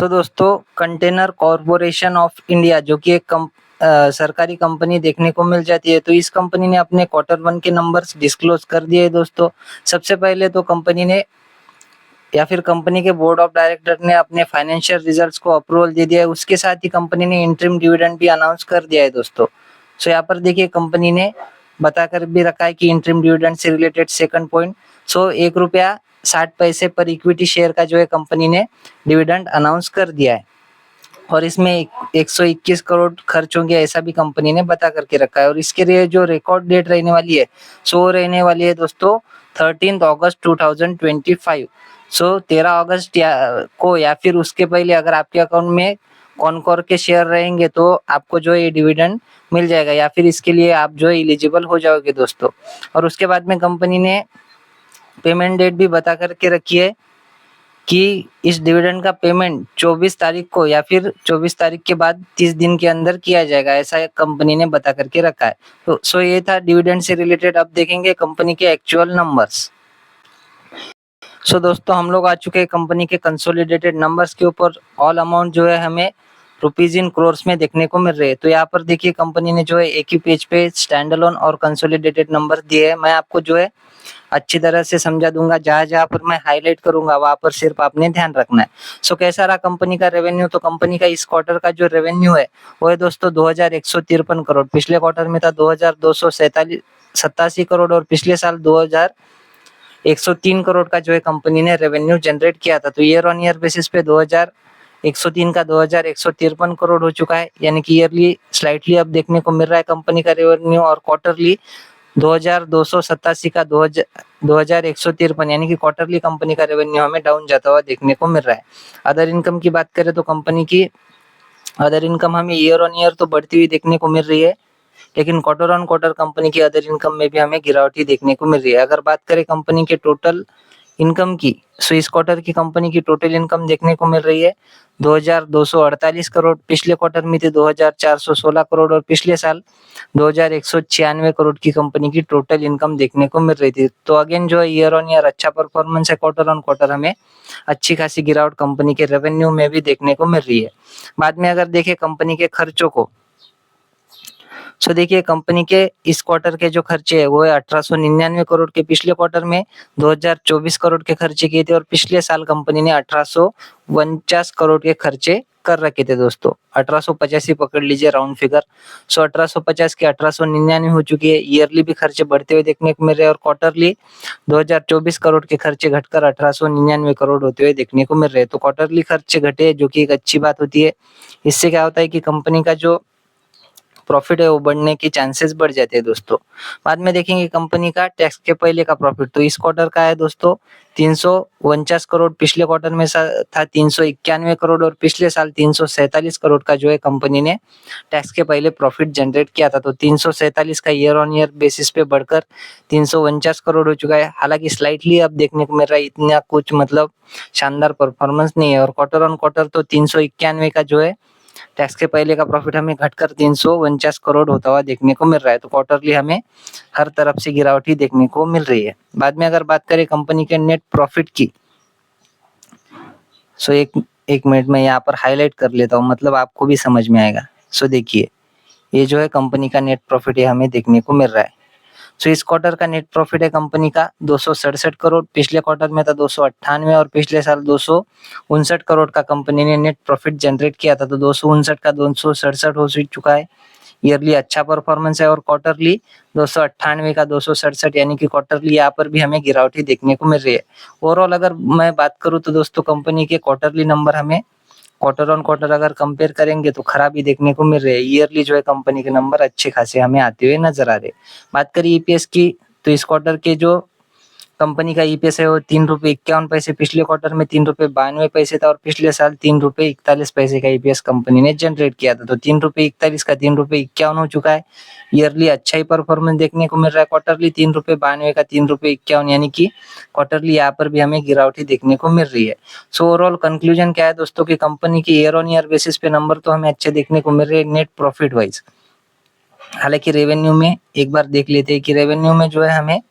सो दोस्तों, container corporation of India जो कि एक सरकारी कंपनी देखने को मिल जाती है। तो इस कंपनी ने अपने Q1 के नंबर्स डिस्क्लोज कर दिए दोस्तों। सबसे पहले तो कंपनी ने या फिर कंपनी के बोर्ड ऑफ डायरेक्टर ने अपने फाइनेंशियल रिजल्ट्स को अप्रूवल दे दिया है। उसके साथ ही कंपनी ने इंटरिम डिविडेंड भी अनाउंस कर दिया है दोस्तों। सो यहाँ पर देखिए, कंपनी ने बताकर भी रखा है कि इंटरिम डिविडेंड से रिलेटेड सेकंड पॉइंट, सो ₹1.60 पर इक्विटी शेयर का जो है कंपनी ने डिविडेंड अनाउंस कर दिया है। और इसमें 121 करोड़ खर्च होंगे, ऐसा भी कंपनी ने बता करके रखा है। और इसके लिए जो रिकॉर्ड डेट रहने वाली है, सो रहने वाली है दोस्तों 13 अगस्त 2025। सो 13 अगस्त को या फिर उसके पहले अगर आपके अकाउंट में कॉनकोर के शेयर रहेंगे तो आपको जो है ये डिविडेंड मिल जाएगा, या फिर इसके लिए आप जो है एलिजिबल हो जाओगे दोस्तों। और उसके बाद में कंपनी ने पेमेंट डेट भी बता करके रखी है कि इस डिविडेंड का पेमेंट 24 तारीख को या फिर 24 तारीख के बाद 30 दिन के अंदर किया जाएगा, ऐसा कंपनी ने बता करके रखा है। तो ये था डिविडेंड से रिलेटेड। अब देखेंगे कंपनी के एक्चुअल नंबर्स। दोस्तों, हम लोग आ चुके हैं कंपनी के कंसोलिडेटेड नंबर्स के ऊपर। ऑल अमाउंट जो है हमें रुपीज इन क्रोर्स में देखने को मिल रहे हैं। तो यहाँ पर देखिए, कंपनी ने जो है एक ही पेज पे स्टैंड अलोन और कंसोलिडेटेड नंबर दिए हैं। मैं आपको जो है अच्छी तरह से समझा दूंगा, जहां जहां पर मैं हाईलाइट करूंगा वहां पर सिर्फ आपने ध्यान रखना है। कैसा रहा कंपनी का रेवेन्यू? तो कंपनी का इस क्वार्टर का जो रेवेन्यू है वो है दोस्तों 2153 करोड़। पिछले क्वार्टर में था 2287 करोड़ और पिछले साल 2103 करोड़ का जो है कंपनी ने रेवेन्यू जनरेट किया था। तो ईयर ऑन ईयर बेसिस पे 2103 का 2153 करोड़ हो चुका है, यानी कि ईयरली स्लाइटली अब देखने को मिल रहा है कंपनी का रेवेन्यू, और क्वार्टरली 2287 का 2153, यानी कि क्वार्टरली कंपनी का रेवेन्यू हमें डाउन जाता हुआ देखने को मिल रहा है। अदर इनकम की बात करें तो कंपनी की अदर इनकम हमें ईयर ऑन ईयर तो बढ़ती हुई देखने को मिल रही है, लेकिन क्वार्टर ऑन क्वार्टर कंपनी की अदर इनकम में भी हमें गिरावट ही देखने को मिल रही है। अगर बात करें कंपनी के टोटल इनकम की, सो इस क्वार्टर की कंपनी की टोटल इनकम देखने को मिल रही है 2248 करोड़। पिछले क्वार्टर में थी 2416 करोड़ और पिछले साल 2196 करोड़ की कंपनी की टोटल इनकम देखने को मिल रही थी। तो अगेन जो है ईयर ऑन ईयर अच्छा परफॉर्मेंस है, क्वार्टर ऑन क्वार्टर हमें अच्छी खासी गिरावट कंपनी के रेवेन्यू में भी देखने को मिल रही है। बाद में अगर देखें कंपनी के खर्चों को, देखिए कंपनी के इस क्वार्टर के जो खर्चे है वो है 1899 करोड़ के। पिछले क्वार्टर में 2024 करोड़ के खर्चे किए थे और पिछले साल कंपनी ने 1849 करोड़ के खर्चे कर रखे थे दोस्तों। 1850 ही पकड़ लीजिए राउंड फिगर। 1850 के 1899 हो चुकी है। ईयरली भी खर्चे बढ़ते हुए देखने को मिल रहे हैं और क्वार्टरली 2024 करोड़ के खर्चे घटकर 1899 करोड़ होते हुए देखने को मिल रहे हैं। तो क्वार्टरली खर्चे घटे, जो कि एक अच्छी बात होती है। इससे क्या होता है कि कंपनी का जो प्रॉफिट है वो बढ़ने की चांसेस बढ़ जाते हैं दोस्तों। बाद में देखेंगे कंपनी का टैक्स के पहले का प्रॉफिट। तो इस क्वार्टर का है दोस्तों 349 करोड़। पिछले क्वार्टर में था 391 करोड़ और पिछले साल 347 करोड़ का जो है कंपनी ने टैक्स के पहले प्रॉफिट जनरेट किया था। तो 347 का ईयर ऑन ईयर बेसिस पे बढ़कर 349 करोड़ हो चुका है। हालांकि स्लाइटली अब देखने को मिल रहा है, इतना कुछ मतलब शानदार परफॉर्मेंस नहीं है। और क्वार्टर ऑन क्वार्टर तो 391 का जो है टैक्स के पहले का प्रॉफिट हमें घटकर 349 करोड़ होता हुआ देखने को मिल रहा है। तो क्वार्टरली हमें हर तरफ से गिरावट ही देखने को मिल रही है। बाद में अगर बात करें कंपनी के नेट प्रॉफिट की, एक मिनट में यहाँ पर हाईलाइट कर लेता हूँ, मतलब आपको भी समझ में आएगा। देखिए, ये जो है कंपनी का नेट प्रॉफिट ये हमें देखने को मिल रहा है। इस क्वार्टर का नेट प्रॉफिट है कंपनी का 267 करोड़। पिछले क्वार्टर में था 298 और पिछले साल 259 करोड़ का कंपनी ने नेट प्रॉफिट जनरेट किया था। तो 259 का 267 हो चुका है। ईयरली अच्छा परफॉर्मेंस है और क्वार्टरली 298 का 267, यानी कि क्वार्टरली यहाँ पर भी हमें गिरावट ही देखने को मिल रही है। ओवरऑल अगर मैं बात करूँ तो दोस्तों कंपनी के क्वार्टरली नंबर हमें क्वार्टर ऑन क्वार्टर अगर कंपेयर करेंगे तो खराब ही देखने को मिल रहे हैं। ईयरली जो है कंपनी के नंबर अच्छे खासे हमें आते हुए नजर आ रहे। बात करें ईपीएस की, तो इस क्वार्टर के जो कंपनी का ईपीएस है वो ₹3.51। पिछले क्वार्टर में ₹3.92 था और पिछले साल ₹3.41 का ईपीएस कंपनी ने जनरेट किया था। तो ₹3.41 का ₹3.51 हो चुका है। ईयरली अच्छा ही परफॉर्मेंस देखने को मिल रहा है। क्वार्टरली ₹3.92 का ₹3.51, यानी कि क्वार्टरली यहाँ पर भी हमें गिरावट ही देखने को मिल रही है। ओवरऑल कंक्लूजन क्या है दोस्तों की कंपनी की ईयर ऑन ईयर बेसिस पे नंबर तो हमें अच्छे देखने को मिल रहे हैं नेट प्रॉफिट वाइज। हालांकि रेवेन्यू में एक बार देख लेते हैं कि रेवेन्यू में जो है हमें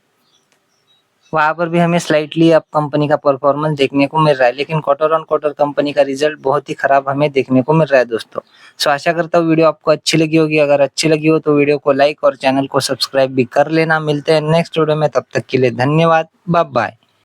वहां पर भी हमें स्लाइटली अप कंपनी का परफॉर्मेंस देखने को मिल रहा है, लेकिन क्वार्टर ऑन क्वार्टर कंपनी का रिजल्ट बहुत ही खराब हमें देखने को मिल रहा है दोस्तों। सो आशा करता हूँ वीडियो आपको अच्छी लगी होगी। अगर अच्छी लगी हो तो वीडियो को लाइक और चैनल को सब्सक्राइब भी कर लेना। मिलते हैं नेक्स्ट वीडियो में, तब तक के लिए धन्यवाद, बाय बाय।